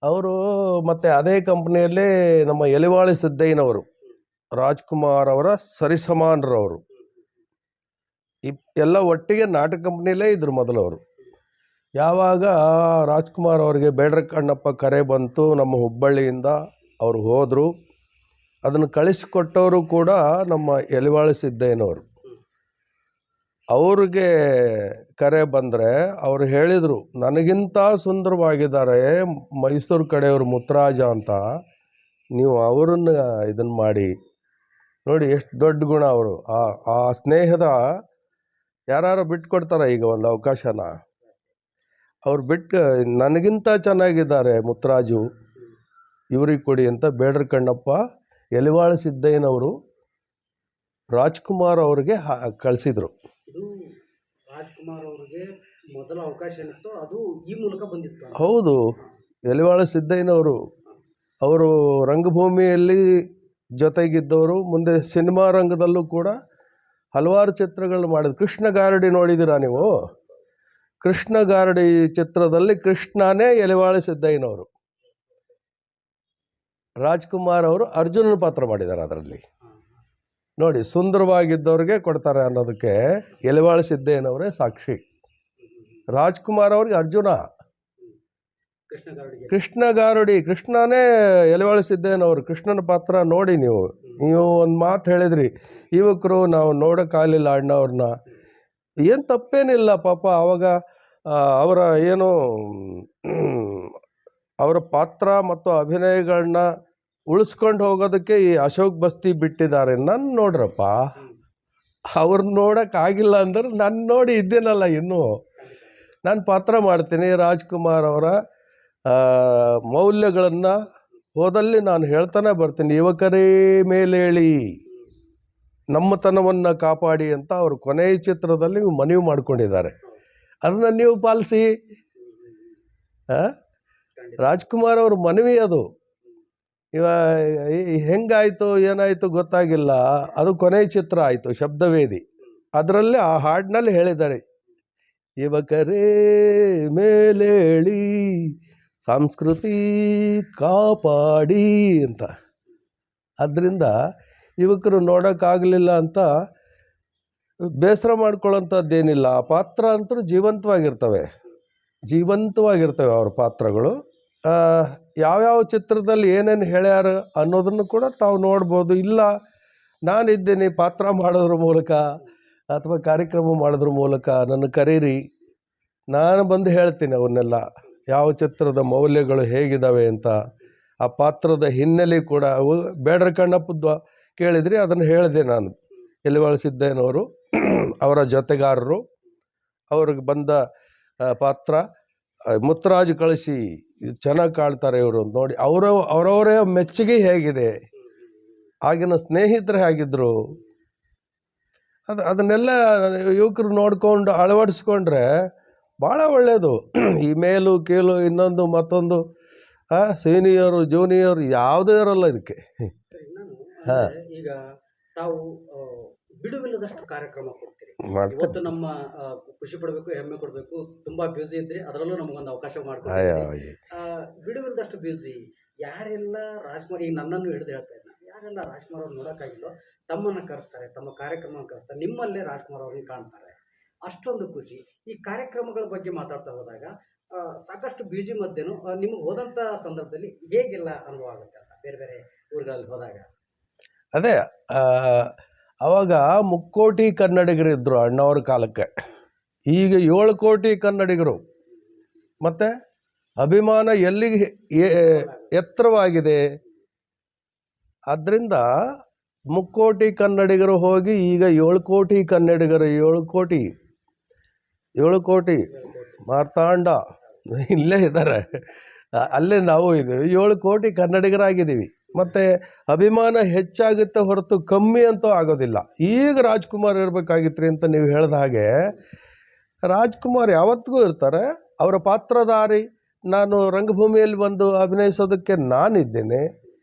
ಅವರು ಮತ್ತೆ ಅದೇ ಕಂಪ್ನಿಯಲ್ಲಿ ನಮ್ಮ ಎಲಿವಾಳಿ ಸಿದ್ದಯ್ಯನವರು, ರಾಜ್ಕುಮಾರ್ ಅವರ ಸರಿಸಮಾನರವರು, ಎಲ್ಲ ಒಟ್ಟಿಗೆ ನಾಟಕ ಕಂಪ್ನಿಲೇ ಇದ್ರು ಮೊದಲವರು. ಯಾವಾಗ ರಾಜ್ಕುಮಾರ್ ಅವರಿಗೆ ಬೇಡ್ರ ಕಣ್ಣಪ್ಪ ಕರೆ ಬಂತು ನಮ್ಮ ಹುಬ್ಬಳ್ಳಿಯಿಂದ, ಅವರು ಹೋದರು. ಅದನ್ನು ಕಳಿಸಿಕೊಟ್ಟವರು ಕೂಡ ನಮ್ಮ ಎಲಿವಾಳಿ ಸಿದ್ದಯ್ಯನವರು. ಅವ್ರಿಗೆ ಕರೆ ಬಂದರೆ ಅವರು ಹೇಳಿದರು, ನನಗಿಂತ ಸುಂದರವಾಗಿದ್ದಾರೆ ಮೈಸೂರು ಕಡೆಯವರು ಮುತ್ತರಾಜ ಅಂತ, ನೀವು ಅವರನ್ನು ಇದನ್ನು ಮಾಡಿ ನೋಡಿ. ಎಷ್ಟು ದೊಡ್ಡ ಗುಣ ಅವರು. ಆ ಸ್ನೇಹದ ಯಾರು ಬಿಟ್ಕೊಡ್ತಾರೆ ಈಗ ಒಂದು ಅವಕಾಶನ? ಅವ್ರು ಬಿಟ್ಟು ನನಗಿಂತ ಚೆನ್ನಾಗಿದ್ದಾರೆ ಮುತ್ತರಾಜು, ಇವ್ರಿಗೆ ಕೊಡಿ ಅಂತ ಬೇಡ್ರ ಕಣ್ಣಪ್ಪ ಎಲಿವಾಳಿ ಸಿದ್ದಯ್ಯನವರು ರಾಜ್ಕುಮಾರ್ ಅವ್ರಿಗೆ ಕಳಿಸಿದರು. ರಾಜ್ಕುಮಾರ್ ಅವರಿಗೆ ಮೊದಲ ಅವಕಾಶ ಏನಿತ್ತು ಅದು ಈ ಮೂಲಕ ಬಂದಿತ್ತು. ಹೌದು, ಎಲಿವಾಳಿ ಸಿದ್ದಯ್ಯನವರು ಅವರು ರಂಗಭೂಮಿಯಲ್ಲಿ ಜೊತೆಗಿದ್ದವರು. ಮುಂದೆ ಸಿನಿಮಾ ರಂಗದಲ್ಲೂ ಕೂಡ ಹಲವಾರು ಚಿತ್ರಗಳು ಮಾಡಿದ್ರು. ಕೃಷ್ಣ ಗಾರಡಿ ನೋಡಿದ್ದೀರಾ ನೀವು? ಕೃಷ್ಣ ಗಾರಡಿ ಚಿತ್ರದಲ್ಲಿ ಕೃಷ್ಣನೇ ಎಲಿವಾಳಿ ಸಿದ್ದಯ್ಯನವರು. ರಾಜ್ಕುಮಾರ್ ಅವರು ಅರ್ಜುನನ ಪಾತ್ರ ಮಾಡಿದ್ದಾರೆ ಅದರಲ್ಲಿ. ನೋಡಿ, ಸುಂದರವಾಗಿದ್ದವ್ರಿಗೆ ಕೊಡ್ತಾರೆ ಅನ್ನೋದಕ್ಕೆ ಎಲಿವಾಳಿ ಸಿದ್ದಯ್ಯನವರೇ ಸಾಕ್ಷಿ. ರಾಜ್ಕುಮಾರ್ ಅವ್ರಿಗೆ ಅರ್ಜುನ, ಕೃಷ್ಣ ಗಾರಡಿ, ಕೃಷ್ಣನೇ ಎಲಿವಾಳಿ ಸಿದ್ದಯ್ಯನವರು. ಕೃಷ್ಣನ ಪಾತ್ರ ನೋಡಿ ನೀವು ಒಂದು ಮಾತು ಹೇಳಿದ್ರಿ, ಯುವಕರು ನಾವು ನೋಡೋಕ್ಕಾಗಲಿಲ್ಲ ಅಣ್ಣವ್ರನ್ನ. ಏನು ತಪ್ಪೇನಿಲ್ಲ ಪಾಪ. ಆವಾಗ ಅವರ ಏನು ಅವರ ಪಾತ್ರ ಮತ್ತು ಅಭಿನಯಗಳನ್ನ ಉಳಿಸ್ಕೊಂಡು ಹೋಗೋದಕ್ಕೆ ಈ ಅಶೋಕ್ ಬಸ್ತಿ ಬಿಟ್ಟಿದ್ದಾರೆ. ನನ್ನ ನೋಡ್ರಪ್ಪ, ಅವ್ರನ್ನ ನೋಡೋಕ್ಕಾಗಿಲ್ಲ ಅಂದ್ರೆ ನಾನು ನೋಡಿ ಇದ್ದೇನಲ್ಲ ಇನ್ನೂ. ನಾನು ಪಾತ್ರ ಮಾಡ್ತೀನಿ. ರಾಜ್ಕುಮಾರ್ ಅವರ ಮೌಲ್ಯಗಳನ್ನು ಹೋದಲ್ಲಿ ನಾನು ಹೇಳ್ತಾನೆ ಬರ್ತೀನಿ. ಯುವಕರೇ ಮೇಲೇಳಿ ನಮ್ಮತನವನ್ನು ಕಾಪಾಡಿ ಅಂತ ಅವರು ಕೊನೆಯ ಚಿತ್ರದಲ್ಲಿ ಮನವಿ ಮಾಡ್ಕೊಂಡಿದ್ದಾರೆ. ಅದನ್ನು ನೀವು ಪಾಲಿಸಿ. ರಾಜ್ಕುಮಾರ್ ಅವ್ರ ಮನವಿ ಅದು. ಹೆಂಗಾಯಿತು ಏನಾಯಿತು ಗೊತ್ತಾಗಿಲ್ಲ, ಅದು ಕೊನೆಯ ಚಿತ್ರ ಆಯಿತು ಶಬ್ದವೇದಿ. ಅದರಲ್ಲಿ ಆ ಹಾಡಿನಲ್ಲಿ ಹೇಳಿದ್ದಾರೆ, ಯುವಕರೇ ಮೇಲೇಳಿ ಸಂಸ್ಕೃತಿ ಕಾಪಾಡಿ ಅಂತ. ಅದರಿಂದ ಯುವಕರು ನೋಡೋಕ್ಕಾಗಲಿಲ್ಲ ಅಂತ ಬೇಸರ ಮಾಡ್ಕೊಳ್ಳೋಂಥದ್ದೇನಿಲ್ಲ. ಆ ಪಾತ್ರ ಅಂತೂ ಜೀವಂತವಾಗಿರ್ತವೆ ಅವ್ರ ಪಾತ್ರಗಳು. ಯಾವ್ಯಾವ ಚಿತ್ರದಲ್ಲಿ ಏನೇನು ಹೇಳ್ಯಾರ ಅನ್ನೋದನ್ನು ಕೂಡ ತಾವು ನೋಡ್ಬೋದು. ಇಲ್ಲ ನಾನಿದ್ದೀನಿ ಪಾತ್ರ ಮಾಡೋದ್ರ ಮೂಲಕ ಅಥವಾ ಕಾರ್ಯಕ್ರಮ ಮಾಡೋದ್ರ ಮೂಲಕ ನನ್ನ ಕರೀರಿ, ನಾನು ಬಂದು ಹೇಳ್ತೀನಿ ಅವನ್ನೆಲ್ಲ, ಯಾವ ಚಿತ್ರದ ಮೌಲ್ಯಗಳು ಹೇಗಿದ್ದಾವೆ ಅಂತ. ಆ ಪಾತ್ರದ ಹಿನ್ನೆಲೆ ಕೂಡ ಬೇಡ್ರ ಕಣ್ಣಪ್ಪದ್ದು ಕೇಳಿದ್ರಿ, ಅದನ್ನು ಹೇಳಿದೆ ನಾನು. ಎಲಿವಾಳಿ ಸಿದ್ದಯ್ಯನವರು ಅವರ ಜೊತೆಗಾರರು, ಅವ್ರಿಗೆ ಬಂದ ಪಾತ್ರ ಮುತ್ತರಾಜು ಕಳಿಸಿ ಚೆನ್ನಾಗಿ ಕಾಣ್ತಾರೆ ಇವರು ನೋಡಿ. ಅವರವರೇ ಮೆಚ್ಚುಗೆ ಹೇಗಿದೆ, ಆಗಿನ ಸ್ನೇಹಿತರು ಹೇಗಿದ್ರು, ಅದನ್ನೆಲ್ಲ ಯುವಕರು ನೋಡ್ಕೊಂಡು ಅಳವಡಿಸ್ಕೊಂಡ್ರೆ ಭಾಳ ಒಳ್ಳೆಯದು. ಈ ಮೇಲು ಕೀಲು ಇನ್ನೊಂದು ಮತ್ತೊಂದು ಸೀನಿಯರು ಜೂನಿಯರ್ ಯಾವುದೇ ಇರಲ್ಲ ಇದಕ್ಕೆ. ಈಗ ತಾವು ಬಿಡುವಿಲ್ಲದಷ್ಟು ಕಾರ್ಯಕ್ರಮ ಕೊಡ್ತೀರಿ. ಇವತ್ತು ನಮ್ಮ ಖುಷಿ ಪಡಬೇಕು, ಹೆಮ್ಮೆ ಕೊಡಬೇಕು, ತುಂಬಾ ಬ್ಯೂಸಿ ಇದ್ರಿ, ಅದರಲ್ಲೂ ನಮಗೊಂದು ಅವಕಾಶ ಮಾಡ್ಕೊಡ್ತೀವಿ. ಬಿಡುವಿಲ್ಲದಷ್ಟು ಬ್ಯೂಸಿ ಯಾರೆಲ್ಲ ರಾಜ್ಕುಮಾರ್, ಈಗ ನನ್ನನ್ನು ಹಿಡಿದು ಹೇಳ್ತಾ ಇದ್ದ, ಯಾರೆಲ್ಲ ರಾಜ್ಕುಮಾರ್ ಅವ್ರು ನೋಡೋಕ್ಕಾಗಿಲ್ಲೋ ತಮ್ಮನ್ನು ಕರೆಸ್ತಾರೆ, ತಮ್ಮ ಕಾರ್ಯಕ್ರಮವನ್ನು ಕರೆಸ್ತಾರೆ, ನಿಮ್ಮಲ್ಲೇ ರಾಜ್ಕುಮಾರ್ ಅವ್ರನ್ನ ಕಾಣ್ತಾರೆ. ಅಷ್ಟೊಂದು ಖುಷಿ. ಈ ಕಾರ್ಯಕ್ರಮಗಳ ಬಗ್ಗೆ ಮಾತಾಡ್ತಾ ಹೋದಾಗ ಸಾಕಷ್ಟು ಬ್ಯೂಸಿ ಮಧ್ಯೆನೂ ನಿಮ್ಗೆ ಹೋದಂಥ ಸಂದರ್ಭದಲ್ಲಿ ಹೇಗೆಲ್ಲ ಅನುಭವ ಆಗುತ್ತೆ ಅಂತ ಬೇರೆ ಬೇರೆ ಊರುಗಳಲ್ಲಿ ಹೋದಾಗ? ಅದೇ ಅವಾಗ 3 ಕೋಟಿ ಕನ್ನಡಿಗರಿದ್ದರು ಅಣ್ಣವ್ರ ಕಾಲಕ್ಕೆ. ಈಗ 7 ಕೋಟಿ ಕನ್ನಡಿಗರು. ಮತ್ತು ಅಭಿಮಾನ ಎಲ್ಲಿಗೆ ಎತ್ತರವಾಗಿದೆ. ಆದ್ದರಿಂದ 3 ಕೋಟಿ ಕನ್ನಡಿಗರು ಹೋಗಿ ಈಗ 7 ಕೋಟಿ ಕನ್ನಡಿಗರು, 7 ಕೋಟಿ ಮಾರ್ತಾಂಡ ಇಲ್ಲೇ ಇದ್ದಾರೆ, ಅಲ್ಲೇ ನಾವು ಇದ್ದೀವಿ. 7 ಕೋಟಿ ಕನ್ನಡಿಗರಾಗಿದ್ದೀವಿ. ಮತ್ತು ಅಭಿಮಾನ ಹೆಚ್ಚಾಗುತ್ತೆ ಹೊರತು ಕಮ್ಮಿ ಅಂತೂ ಆಗೋದಿಲ್ಲ. ಈಗ ರಾಜ್ಕುಮಾರ್ ಇರಬೇಕಾಗಿತ್ತು ಅಂತ ನೀವು ಹೇಳಿದ ಹಾಗೆ, ರಾಜ್ಕುಮಾರ್ ಯಾವತ್ತಿಗೂ ಇರ್ತಾರೆ. ಅವರ ಪಾತ್ರಧಾರಿ. ನಾನು ರಂಗಭೂಮಿಯಲ್ಲಿ ಬಂದು ಅಭಿನಯಿಸೋದಕ್ಕೆ ನಾನಿದ್ದೇನೆ.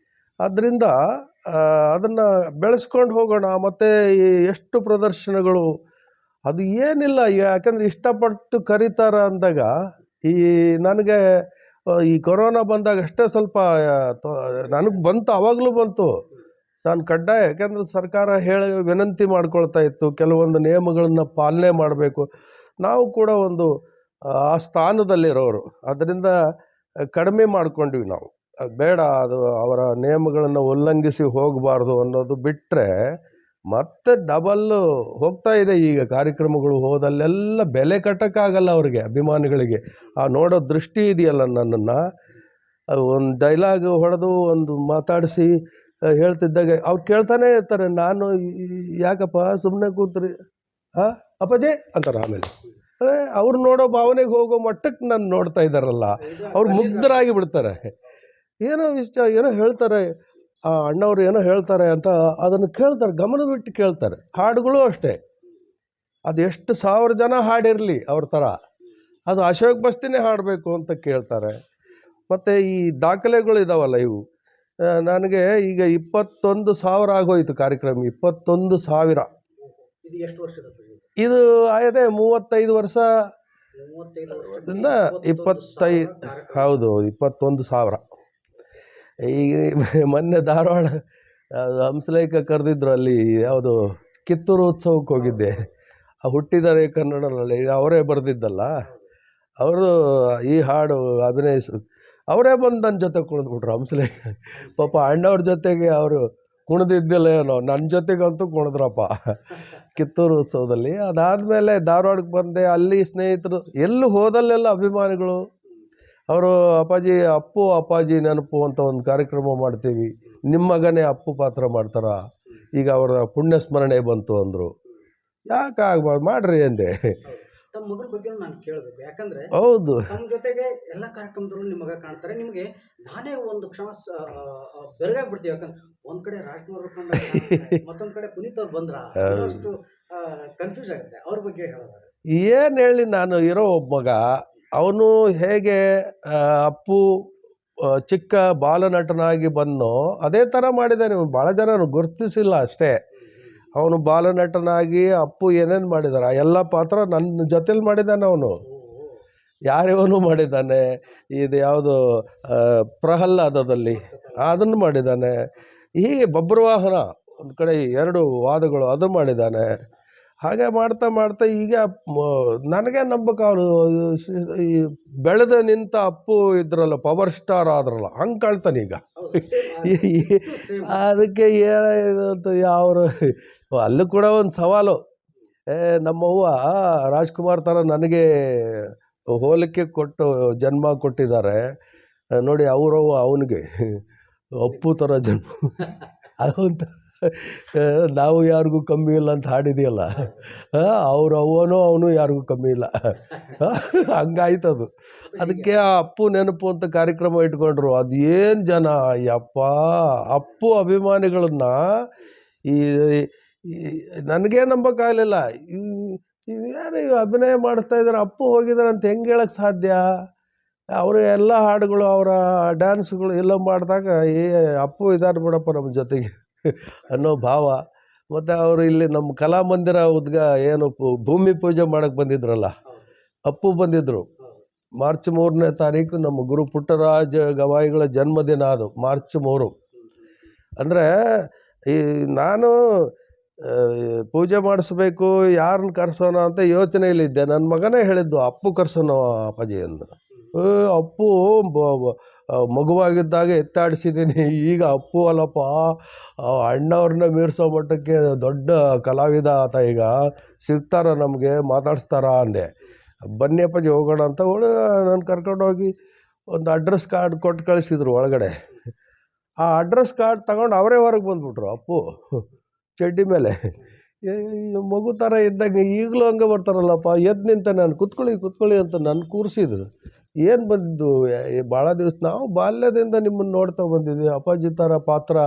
ಆದ್ದರಿಂದ ಅದನ್ನು ಬೆಳೆಸ್ಕೊಂಡು ಹೋಗೋಣ. ಮತ್ತು ಎಷ್ಟು ಪ್ರದರ್ಶನಗಳು, ಅದು ಏನಿಲ್ಲ. ಯಾಕಂದರೆ ಇಷ್ಟಪಟ್ಟು ಕರೀತಾರ ಅಂದಾಗ, ನನಗೆ ಈ ಕೊರೋನಾ ಬಂದಾಗ ಅಷ್ಟೇ ಸ್ವಲ್ಪ ನನಗೆ ಬಂತು, ಆವಾಗಲೂ ಬಂತು. ನಾನು ಕಡ್ಡಾಯ, ಯಾಕೆಂದರೆ ಸರ್ಕಾರ ವಿನಂತಿ ಮಾಡ್ಕೊಳ್ತಾ ಇತ್ತು, ಕೆಲವೊಂದು ನಿಯಮಗಳನ್ನು ಪಾಲನೆ ಮಾಡಬೇಕು. ನಾವು ಕೂಡ ಒಂದು ಆ ಸ್ಥಾನದಲ್ಲಿರೋರು, ಅದರಿಂದ ಕಡಿಮೆ ಮಾಡ್ಕೊಂಡ್ವಿ ನಾವು. ಅದು ಬೇಡ, ಅದು ಅವರ ನಿಯಮಗಳನ್ನು ಉಲ್ಲಂಘಿಸಿ ಹೋಗಬಾರ್ದು ಅನ್ನೋದು ಬಿಟ್ಟರೆ, ಮತ್ತೆ ಡಬಲ್ಲು ಹೋಗ್ತಾ ಇದೆ ಈಗ ಕಾರ್ಯಕ್ರಮಗಳು. ಹೋದಲ್ಲೆಲ್ಲ ಬೆಲೆ ಕಟ್ಟೋಕ್ಕಾಗಲ್ಲ ಅವ್ರಿಗೆ, ಅಭಿಮಾನಿಗಳಿಗೆ. ಆ ನೋಡೋ ದೃಷ್ಟಿ ಇದೆಯಲ್ಲ, ನನ್ನನ್ನು ಒಂದು ಡೈಲಾಗ್ ಹೊಡೆದು ಒಂದು ಮಾತಾಡಿಸಿ ಹೇಳ್ತಿದ್ದಾಗ ಅವ್ರು ಕೇಳ್ತಾನೆ ಇರ್ತಾರೆ. ನಾನು ಯಾಕಪ್ಪ ಸುಮ್ಮನೆ ಕೂತ್ರಿ ಅಪ್ಪಾಜಿ ಅಂತಾರೆ. ಆಮೇಲೆ ಅವ್ರು ನೋಡೋ ಭಾವನೆಗೆ ಹೋಗೋ ಮಟ್ಟಕ್ಕೆ ನಾನು ನೋಡ್ತಾ ಇದ್ದಾರಲ್ಲ, ಅವ್ರು ಮುಗ್ಧರಾಗಿ ಬಿಡ್ತಾರೆ. ಏನೋ ಏನೋ ಹೇಳ್ತಾರೆ, ಆ ಅಣ್ಣವ್ರು ಏನೋ ಹೇಳ್ತಾರೆ ಅಂತ ಅದನ್ನು ಕೇಳ್ತಾರೆ, ಗಮನ ಬಿಟ್ಟು ಕೇಳ್ತಾರೆ. ಹಾಡುಗಳು ಅಷ್ಟೇ, ಅದು ಎಷ್ಟು 1000 ಜನ ಹಾಡಿರಲಿ ಅವ್ರ ಥರ, ಅದು ಅಶೋಕ್ ಬಸ್ತಿನೇ ಹಾಡಬೇಕು ಅಂತ ಕೇಳ್ತಾರೆ. ಮತ್ತು ಈ ದಾಖಲೆಗಳು ಇದಾವಲ್ಲ ಇವು, ನನಗೆ ಈಗ 21,000 ಆಗೋಯ್ತು ಕಾರ್ಯಕ್ರಮ. 21,000. ಇದು ಎಷ್ಟು ವರ್ಷದ? ಇದು ಆಯದೆ 35 ವರ್ಷದಿಂದ 25. ಹೌದು, 21,000. ಈಗ ಮೊನ್ನೆ ಧಾರವಾಡ ಹಂಸಲೇಖ ಕರೆದಿದ್ರು, ಅಲ್ಲಿ ಯಾವುದು ಕಿತ್ತೂರು ಉತ್ಸವಕ್ಕೆ ಹೋಗಿದ್ದೆ. ಹುಟ್ಟಿದರೆ ಕನ್ನಡದಲ್ಲಿ ಅವರೇ ಬರೆದಿದ್ದಲ್ಲ, ಅವರು ಈ ಹಾಡು ಅಭಿನಯಿಸು, ಅವರೇ ಬಂದು ನನ್ನ ಜೊತೆ ಕುಣಿದ್ಬಿಟ್ರು. ಹಂಸಲೇಖ ಪಾಪ ಅಣ್ಣವ್ರ ಜೊತೆಗೆ ಅವರು ಕುಣಿದಿದ್ದಿಲ್ಲ ಏನೋ, ನನ್ನ ಜೊತೆಗಂತೂ ಕುಣಿದ್ರಪ್ಪ ಕಿತ್ತೂರು ಉತ್ಸವದಲ್ಲಿ. ಅದಾದಮೇಲೆ ಧಾರವಾಡಕ್ಕೆ ಬಂದೆ, ಅಲ್ಲಿ ಸ್ನೇಹಿತರು, ಎಲ್ಲೂ ಹೋದಲ್ಲೆಲ್ಲ ಅಭಿಮಾನಿಗಳು. ಅವರು ಅಪ್ಪು ಅಪ್ಪಾಜಿ ನೆನಪು ಅಂತ ಒಂದು ಕಾರ್ಯಕ್ರಮ ಮಾಡ್ತೀವಿ, ನಿಮ್ಮ ಮಗನೇ ಅಪ್ಪು ಪಾತ್ರ ಮಾಡ್ತಾರ, ಈಗ ಅವರ ಪುಣ್ಯ ಸ್ಮರಣೆ ಬಂತು ಅಂದರು. ಯಾಕೆ ಆಗ್ಬಾರ್ದು, ಮಾಡ್ರಿ ಅಂದೆ. ತಮ್ಮ ಮಗನ ಬಗ್ಗೆ ನಾನು ಕೇಳಬೇಕು, ಯಾಕಂದ್ರೆ ಹೌದು, ತಮ್ಮ ಜೊತೆಗೆ ಎಲ್ಲ ಕಾರ್ಯಕ್ರಮದಲ್ಲೂ ನಿಮ್ಮ ಮಗ ಕಾಣ್ತಾರೆ. ನಿಮಗೆ ನಾನೇ ಒಂದು ಕ್ಷಣ ಬೆರಗಾಗ್ಬಿಡ್ತೀವಿ, ಯಾಕಂದ್ರೆ ಒಂದ್ ಕಡೆ ರಾಜ್ಕುಮಾರ್ ಮತ್ತೊಂದ್ ಕಡೆ ಪುನೀತ್ ಅವ್ರು ಬಂದ್ರ, ಅಷ್ಟು ಕನ್ಫ್ಯೂಸ್ ಆಗುತ್ತೆ. ಅವ್ರ ಬಗ್ಗೆ ಹೇಳೋದಾದ್ರೆ ಏನು ಹೇಳಿ, ನಾನು ಇರೋ ಒಬ್ಬ ಮಗ, ಅವನು ಹೇಗೆ ಅಪ್ಪು ಚಿಕ್ಕ ಬಾಲನಟನಾಗಿ ಬಂದನೋ ಅದೇ ಥರ ಮಾಡಿದ್ದಾನೆ. ಭಾಳ ಜನ ಗುರುತಿಸಿಲ್ಲ ಅಷ್ಟೇ. ಅವನು ಬಾಲನಟನಾಗಿ ಅಪ್ಪು ಏನೇನು ಮಾಡಿದಾರೆ ಎಲ್ಲ ಪಾತ್ರ ನನ್ನ ಜೊತೆಲಿ ಮಾಡಿದ್ದಾನೆ. ಅವನು ಯಾರ್ಯವನು ಮಾಡಿದ್ದಾನೆ. ಇದು ಯಾವುದು ಪ್ರಹ್ಲಾದದಲ್ಲಿ ಅದನ್ನು ಮಾಡಿದ್ದಾನೆ. ಹೀಗೆ ಬಬ್ರುವಾಹನ ಒಂದು ಕಡೆ 2 ವಾದಗಳು ಅದು ಮಾಡಿದ್ದಾನೆ. ಹಾಗೆ ಮಾಡ್ತಾ ಮಾಡ್ತಾ ಈಗ ನನಗೆ ನಂಬಕ, ಅವರು ಈ ಬೆಳೆದ ನಿಂತ ಅಪ್ಪು ಇದ್ರಲ್ಲ, ಪವರ್ ಸ್ಟಾರ್ ಆದ್ರಲ್ಲ, ಹಂಗೆ ಕಾಣ್ತಾನೆ ಈಗ. ಅದಕ್ಕೆ ಏನಾಯ್ತು ಅವರು ಅಲ್ಲೂ ಕೂಡ ಒಂದು ಸವಾಲು. ನಮ್ಮವ್ವ ರಾಜ್ಕುಮಾರ್ ಥರ ನನಗೆ ಹೋಲಿಕೆ ಕೊಟ್ಟು ಜನ್ಮ ಕೊಟ್ಟಿದ್ದಾರೆ ನೋಡಿ. ಅವರವ್ವ ಅವನಿಗೆ ಅಪ್ಪು ಥರ ಜನ್ಮ. ಅದಂತ ನಾವು ಯಾರಿಗೂ ಕಮ್ಮಿ ಇಲ್ಲ ಅಂತ ಹಾಡಿದೆಯಲ್ಲ, ಅವ್ರ ಅವ್ವನೋ ಅವನು ಯಾರಿಗೂ ಕಮ್ಮಿ ಇಲ್ಲ, ಹಂಗಾಯ್ತದು. ಅದಕ್ಕೆ ಆ ಅಪ್ಪು ನೆನಪು ಅಂತ ಕಾರ್ಯಕ್ರಮ ಇಟ್ಕೊಂಡ್ರು. ಅದು ಏನು ಜನ, ಯಪ್ಪ, ಅಪ್ಪು ಅಭಿಮಾನಿಗಳನ್ನ ಈ ನನಗೇ ನಂಬಕ್ಕಾಗಲಿಲ್ಲ. ಯಾರು ಅಭಿನಯ ಮಾಡಿಸ್ತಾ ಇದ್ದಾರೆ, ಅಪ್ಪು ಹೋಗಿದ್ದಾರೆ ಅಂತ ಹೆಂಗೆ ಹೇಳಕ್ಕೆ ಸಾಧ್ಯ? ಅವರು ಎಲ್ಲ ಹಾಡುಗಳು, ಅವರ ಡ್ಯಾನ್ಸ್ಗಳು ಎಲ್ಲ ಮಾಡಿದಾಗ ಅಪ್ಪು ಇದ್ದಾರೆ ಬಿಡಪ್ಪ ನಮ್ಮ ಜೊತೆಗೆ ಅನ್ನೋ ಭಾವ. ಮತ್ತು ಅವರು ಇಲ್ಲಿ ನಮ್ಮ ಕಲಾಮಂದಿರ ಏನು ಭೂಮಿ ಪೂಜೆ ಮಾಡೋಕ್ಕೆ ಬಂದಿದ್ರಲ್ಲ, ಅಪ್ಪು ಬಂದಿದ್ದರು. ಮಾರ್ಚ್ 3ನೇ ತಾರೀಕು ನಮ್ಮ ಗುರು ಪುಟ್ಟರಾಜ ಗವಾಯಿಗಳ ಜನ್ಮದಿನ, ಅದು ಮಾರ್ಚ್ 3. ಅಂದರೆ ಈ ನಾನು ಪೂಜೆ ಮಾಡಿಸ್ಬೇಕು, ಯಾರನ್ನ ಕರ್ಸೋಣ ಅಂತ ಯೋಚನೆಯಲ್ಲಿದ್ದೆ. ನನ್ನ ಮಗನೇ ಹೇಳಿದ್ದು, ಅಪ್ಪು ಕರ್ಸೋಣ ಅಪ್ಪಾಜಿ ಅಂದ. ಅಪ್ಪು ಮಗುವಾಗಿದ್ದಾಗ ಎತ್ತಾಡಿಸಿದ್ದೀನಿ, ಈಗ ಅಪ್ಪು ಅಲ್ಲಪ್ಪ, ಅಣ್ಣವ್ರನ್ನ ಮೀರಿಸೋ ಮಟ್ಟಕ್ಕೆ ದೊಡ್ಡ ಕಲಾವಿದ ಆತ, ಈಗ ಸಿಗ್ತಾರ ನಮಗೆ, ಮಾತಾಡಿಸ್ತಾರ ಅಂದೆ. ಬನ್ನಿ ಅಪ್ಪಾಜಿ ಹೋಗೋಣ ಅಂತ ನಾನು ಕರ್ಕೊಂಡೋಗಿ ಒಂದು ಅಡ್ರೆಸ್ ಕಾರ್ಡ್ ಕೊಟ್ಟು ಕಳಿಸಿದ್ರು ಒಳಗಡೆ. ಆ ಅಡ್ರೆಸ್ ಕಾರ್ಡ್ ತಗೊಂಡು ಅವರೇ ಹೊರಗೆ ಬಂದುಬಿಟ್ರು. ಅಪ್ಪು ಚಡ್ಡಿ ಮೇಲೆ ಮಗು ಥರ ಇದ್ದಾಗ ಈಗಲೂ ಹಂಗೆ ಬರ್ತಾರಲ್ಲಪ್ಪ. ಎದ್ದು ನಿಂತ ನಾನು ಕೂತ್ಕೊಳ್ಳಿ ಅಂತ ನನ್ನ ಕೂರಿಸಿದ್ರು. ಏನು ಬಂದಿದ್ದು ಭಾಳ ದಿವಸ, ನಾವು ಬಾಲ್ಯದಿಂದ ನಿಮ್ಮನ್ನು ನೋಡ್ತಾ ಬಂದಿದ್ವಿ, ಅಪ್ಪಾಜಿ ಥರ ಪಾತ್ರ.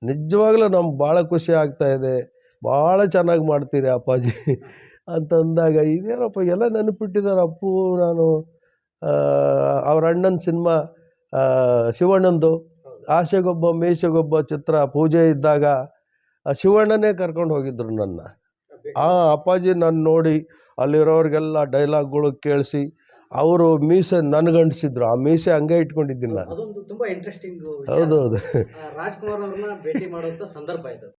ನಿಜವಾಗ್ಲೂ ನಮ್ಗೆ ಭಾಳ ಖುಷಿ ಆಗ್ತಾಯಿದೆ, ಭಾಳ ಚೆನ್ನಾಗಿ ಮಾಡ್ತೀರಿ ಅಪ್ಪಾಜಿ ಅಂತಂದಾಗ, ಇದೇನಪ್ಪ ಎಲ್ಲ ನೆನಪಿಟ್ಟಿದ್ದಾರೆ ಅಪ್ಪು. ನಾನು ಅವ್ರ ಅಣ್ಣನ ಸಿನಿಮಾ ಶಿವಣ್ಣಂದು ಆಸೆಗೊಬ್ಬ ಮೀಸೆಗೊಬ್ಬ ಚಿತ್ರ ಪೂಜೆ ಇದ್ದಾಗ ಶಿವಣ್ಣನೇ ಕರ್ಕೊಂಡು ಹೋಗಿದ್ರು ನನ್ನ. ಅಪ್ಪಾಜಿ ನಾನು ನೋಡಿ ಅಲ್ಲಿರೋರಿಗೆಲ್ಲ ಡೈಲಾಗ್ಗಳು ಕೇಳಿಸಿ ಅವರು ಮೀಸೆ ನನಗಂಟಿಸಿದ್ರು, ಆ ಮೀಸೆ ಹಂಗೆ ಇಟ್ಕೊಂಡಿದ್ದೀನಿ ನಾನು. ಅದೊಂದು ತುಂಬಾ ಇಂಟ್ರೆಸ್ಟಿಂಗ್ ಹೌದೌದು. ರಾಜ್ಕುಮಾರ್ ಅವ್ರನ್ನ ಭೇಟಿ ಮಾಡುವಂತ ಸಂದರ್ಭ ಇದು.